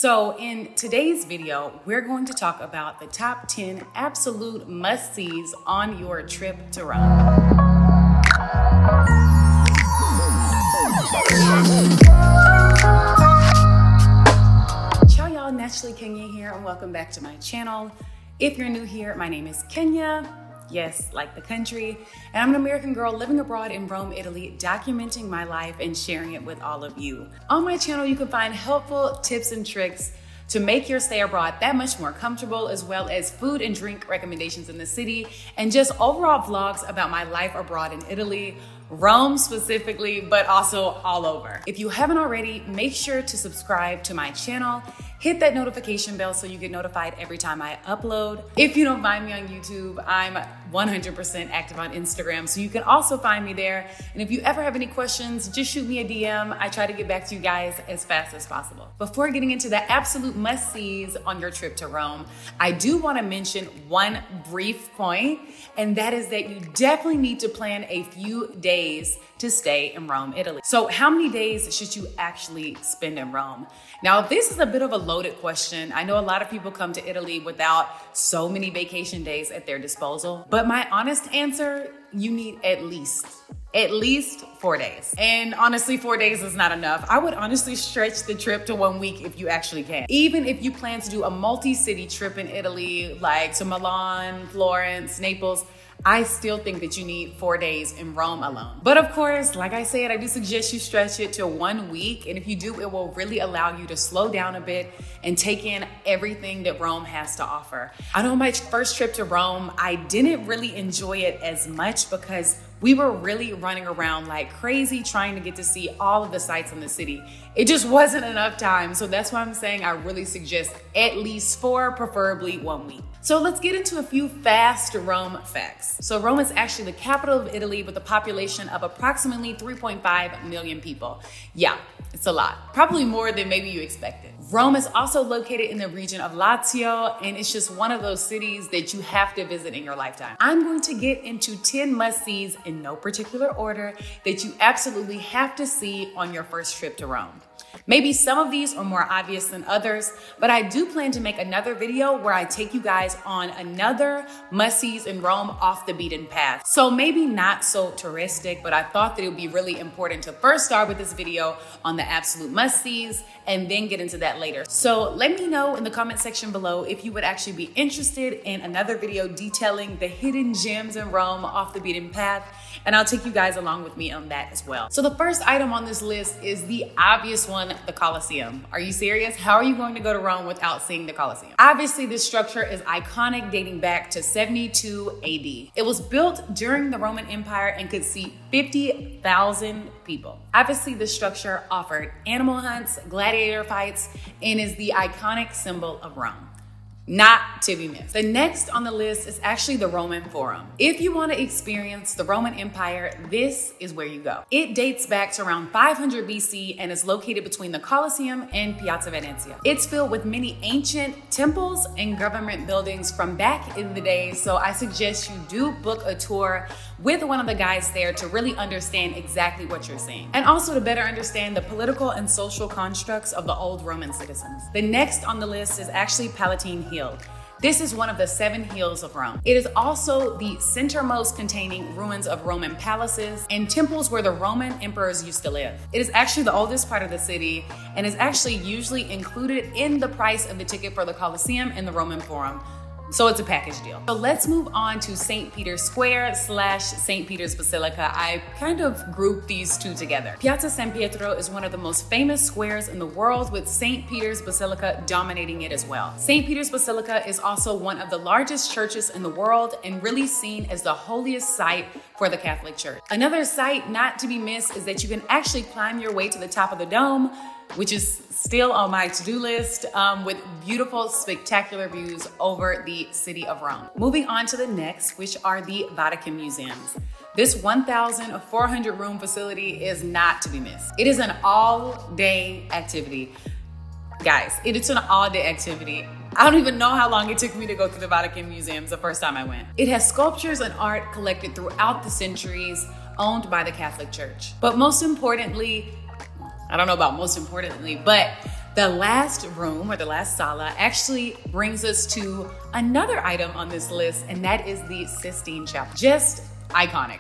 So in today's video, we're going to talk about the top 10 absolute must-sees on your trip to Rome. Ciao y'all, NaturallyKenya here, and welcome back to my channel. If you're new here, my name is Kenya. Yes, like the country. And I'm an American girl living abroad in Rome, Italy, documenting my life and sharing it with all of you. On my channel, you can find helpful tips and tricks to make your stay abroad that much more comfortable, as well as food and drink recommendations in the city, and just overall vlogs about my life abroad in Italy, Rome specifically, but also all over. If you haven't already, make sure to subscribe to my channel. Hit that notification bell so you get notified every time I upload. If you don't find me on YouTube, I'm 100% active on Instagram, so you can also find me there. And if you ever have any questions, just shoot me a DM. I try to get back to you guys as fast as possible. Before getting into the absolute must-sees on your trip to Rome, I do want to mention one brief point, and that is that you definitely need to plan a few days to stay in Rome, Italy. So how many days should you actually spend in Rome? Now, this is a bit of a loaded question. I know a lot of people come to Italy without so many vacation days at their disposal, but my honest answer, you need at least 4 days. And honestly, 4 days is not enough. I would honestly stretch the trip to 1 week if you actually can. Even if you plan to do a multi-city trip in Italy, like to Milan, Florence, Naples, I still think that you need 4 days in Rome alone. But of course, like I said, I do suggest you stretch it to 1 week. And if you do, it will really allow you to slow down a bit and take in everything that Rome has to offer. I know my first trip to Rome, I didn't really enjoy it as much because we were really running around like crazy trying to get to see all of the sights in the city. It just wasn't enough time. So that's why I'm saying I really suggest at least 4, preferably 1 week. So let's get into a few fast Rome facts. So Rome is actually the capital of Italy with a population of approximately 3.5 million people. Yeah, it's a lot. Probably more than maybe you expected. Rome is also located in the region of Lazio, and it's just one of those cities that you have to visit in your lifetime. I'm going to get into 10 must-sees in no particular order that you absolutely have to see on your first trip to Rome. Maybe some of these are more obvious than others, but I do plan to make another video where I take you guys on another must-sees in Rome off the beaten path. So maybe not so touristic, but I thought that it would be really important to first start with this video on the absolute must-sees and then get into that later. So let me know in the comment section below if you would actually be interested in another video detailing the hidden gems in Rome off the beaten path, and I'll take you guys along with me on that as well. So the first item on this list is the obvious one, the Colosseum. Are you serious? How are you going to go to Rome without seeing the Colosseum? Obviously, this structure is iconic, dating back to 72 AD. It was built during the Roman Empire and could seat 50,000 people. Obviously, the structure offered animal hunts, gladiator fights, and is the iconic symbol of Rome. Not to be missed. The next on the list is actually the Roman Forum. If you want to experience the Roman Empire, this is where you go. It dates back to around 500 BC and is located between the Colosseum and Piazza Venezia. It's filled with many ancient temples and government buildings from back in the day, so I suggest you do book a tour with one of the guys there to really understand exactly what you're seeing, and also to better understand the political and social constructs of the old Roman citizens. The next on the list is actually Palatine Hill. This is one of the 7 hills of Rome. It is also the centermost containing ruins of Roman palaces and temples where the Roman emperors used to live. It is actually the oldest part of the city and is actually usually included in the price of the ticket for the Colosseum and the Roman Forum. So it's a package deal. So let's move on to St. Peter's Square / St. Peter's Basilica. I kind of grouped these two together. Piazza San Pietro is one of the most famous squares in the world, with St. Peter's Basilica dominating it as well. St. Peter's Basilica is also one of the largest churches in the world and really seen as the holiest site for the Catholic Church. Another site not to be missed is that you can actually climb your way to the top of the dome, which is still on my to-do list, with beautiful, spectacular views over the city of Rome. Moving on to the next, which are the Vatican museums. This 1,400 room facility is not to be missed. It is an all-day activity. Guys, it is an all-day activity. I don't even know how long it took me to go through the Vatican museums the first time I went. It has sculptures and art collected throughout the centuries, owned by the Catholic Church. But most importantly, I don't know about most importantly, but The last room, or the last sala, actually brings us to another item on this list, and that is the Sistine Chapel. Just iconic,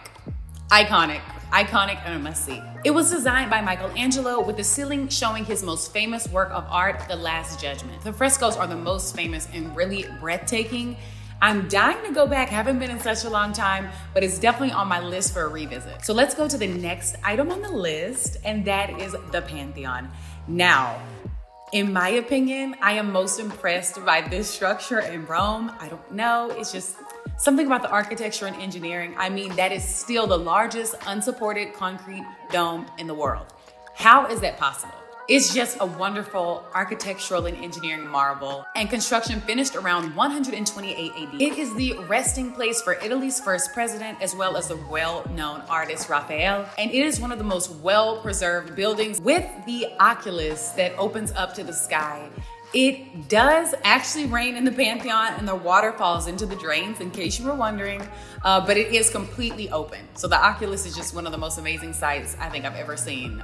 iconic, iconic, and a must-see. It was designed by Michelangelo, with the ceiling showing his most famous work of art, The Last Judgment. The frescoes are the most famous and really breathtaking. I'm dying to go back, haven't been in such a long time, but it's definitely on my list for a revisit. So let's go to the next item on the list, and that is the Pantheon. Now, in my opinion, I am most impressed by this structure in Rome. I don't know, it's just something about the architecture and engineering. I mean, that is still the largest unsupported concrete dome in the world. How is that possible? It's just a wonderful architectural and engineering marvel, and construction finished around 128 AD. It is the resting place for Italy's first president, as well as the well-known artist Raphael, and it is one of the most well-preserved buildings with the oculus that opens up to the sky. It does actually rain in the Pantheon, and the water falls into the drains, in case you were wondering, but it is completely open. So the oculus is just one of the most amazing sights I think I've ever seen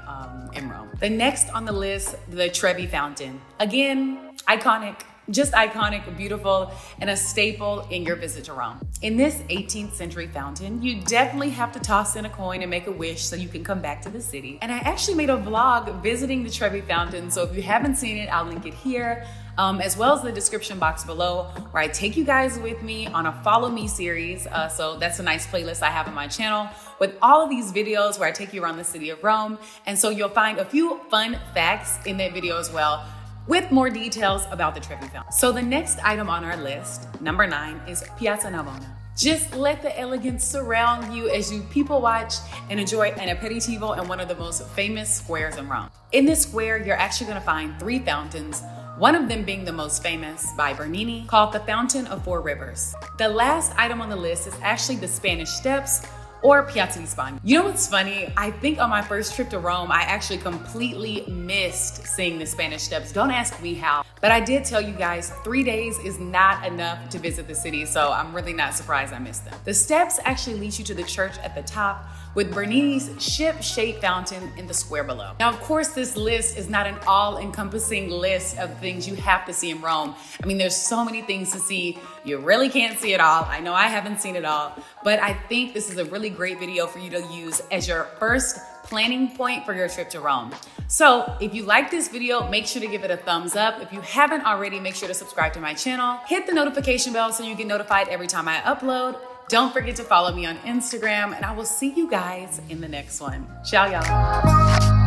in Rome. The next on the list, the Trevi Fountain. Again, iconic, just iconic, beautiful, and a staple in your visit to Rome. In this 18th century fountain, you definitely have to toss in a coin and make a wish so you can come back to the city. And I actually made a vlog visiting the Trevi Fountain, so if you haven't seen it, I'll link it here, as well as the description box below, where I take you guys with me on a Follow Me series. So that's a nice playlist I have on my channel with all of these videos where I take you around the city of Rome. And so you'll find a few fun facts in that video as well, with more details about the Trevi Fountain. So the next item on our list, number 9, is Piazza Navona. Just let the elegance surround you as you people watch and enjoy an aperitivo in one of the most famous squares in Rome. In this square, you're actually gonna find 3 fountains, one of them being the most famous by Bernini, called the Fountain of Four Rivers. The last item on the list is actually the Spanish Steps, or Piazza di Spagna. You know what's funny? I think on my first trip to Rome, I actually completely missed seeing the Spanish Steps. Don't ask me how, but I did tell you guys 3 days is not enough to visit the city, so I'm really not surprised I missed them. The steps actually lead you to the church at the top, with Bernini's ship-shaped fountain in the square below. Now, of course, this list is not an all-encompassing list of things you have to see in Rome. I mean, there's so many things to see. You really can't see it all. I know I haven't seen it all, but I think this is a really great video for you to use as your first planning point for your trip to Rome. So if you like this video, make sure to give it a thumbs up. If you haven't already, make sure to subscribe to my channel. Hit the notification bell so you get notified every time I upload. Don't forget to follow me on Instagram, and I will see you guys in the next one. Ciao, y'all.